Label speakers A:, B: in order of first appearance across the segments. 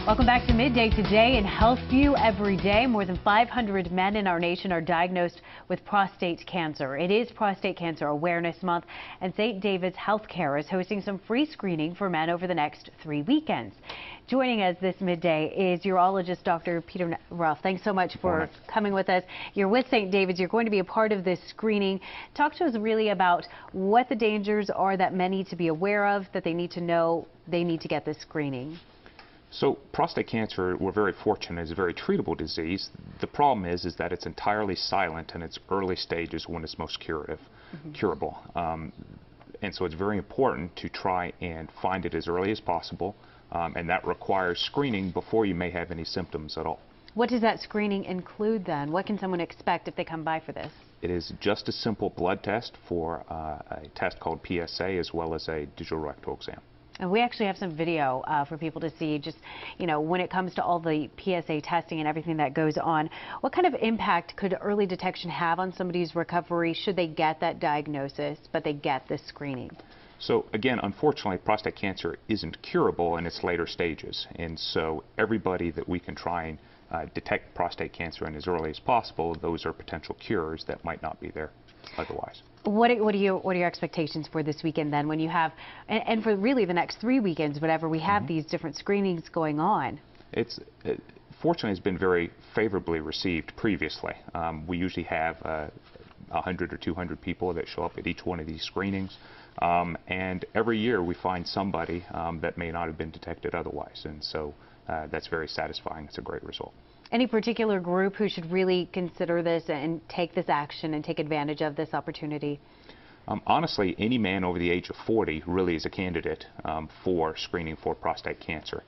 A: Welcome back to Midday Today in HealthView. Every day, more than 500 men in our nation are diagnosed with prostate cancer. It is Prostate Cancer Awareness Month, and St. David's Healthcare is hosting some free screening for men over the next 3 weekends. Joining us this midday is urologist Dr. Peter Ruff. Thanks so much for coming with us. You're with St. David's. You're going to be a part of this screening. Talk to us really about what the dangers are that men need to be aware of, that they need to know they need to get this screening.
B: So prostate cancer, we're very fortunate, is a very treatable disease. The problem is that it's entirely silent in its early stages when it's most curable. And so it's very important to try and find it as early as possible, and that requires screening before you may have any symptoms at all.
A: What does that screening include then? What can someone expect if they come by for this?
B: It is just a simple blood test for a test called PSA, as well as a digital rectal exam.
A: And we actually have some video for people to see, just, you know, when it comes to all the PSA testing and everything that goes on. What kind of impact could early detection have on somebody's recovery should they get that diagnosis, but they get this screening?
B: So again, unfortunately, prostate cancer isn't curable in its later stages. And so everybody that we can try and detect prostate cancer in as early as possible, those are potential cures that might not be there otherwise.
A: What are your expectations for this weekend then, when you have, and for really the next 3 weekends, whenever we have these different screenings going on?
B: Fortunately, it's been very favorably received previously. We usually have 100 or 200 people that show up at each one of these screenings. And every year we find somebody that may not have been detected otherwise. And so that's very satisfying. It's a great result.
A: Any particular group who should really consider this and take this action and take advantage of this opportunity?
B: Honestly, any man over the age of 40 really is a candidate for screening for prostate cancer.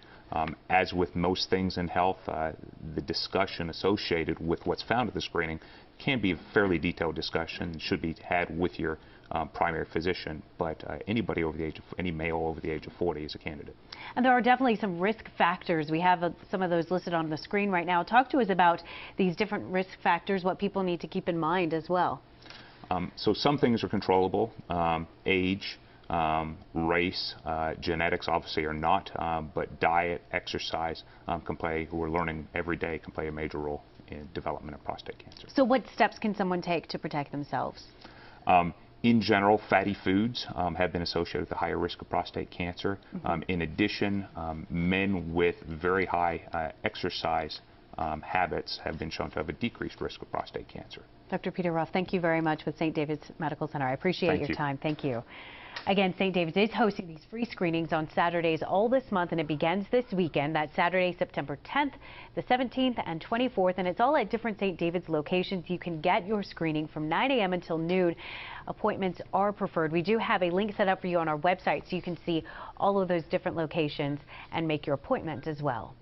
B: As with most things in health, the discussion associated with what's found at the screening can be a fairly detailed discussion, should be had with your primary physician, but anybody over the age of, any male over the age of 40 is a candidate.
A: And there are definitely some risk factors. We have some of those listed on the screen right now. Talk to us about these different risk factors, what people need to keep in mind as well.
B: So some things are controllable. Age, race, genetics obviously are not, but diet, exercise can play, we're learning every day, can play a major role in development of prostate cancer.
A: So what steps can someone take to protect themselves?
B: In general, fatty foods have been associated with a higher risk of prostate cancer. In addition, men with very high exercise habits have been shown to have a decreased risk of prostate cancer.
A: Dr. Peter Ruff, thank you very much with St. David's Medical Center. I appreciate your time. Thank you. Again, St. David's is hosting these free screenings on Saturdays all this month, and it begins this weekend. That's Saturday, September 10th, the 17th, and 24th, and it's all at different St. David's locations. You can get your screening from 9 a.m. until noon. Appointments are preferred. We do have a link set up for you on our website so you can see all of those different locations and make your appointment as well.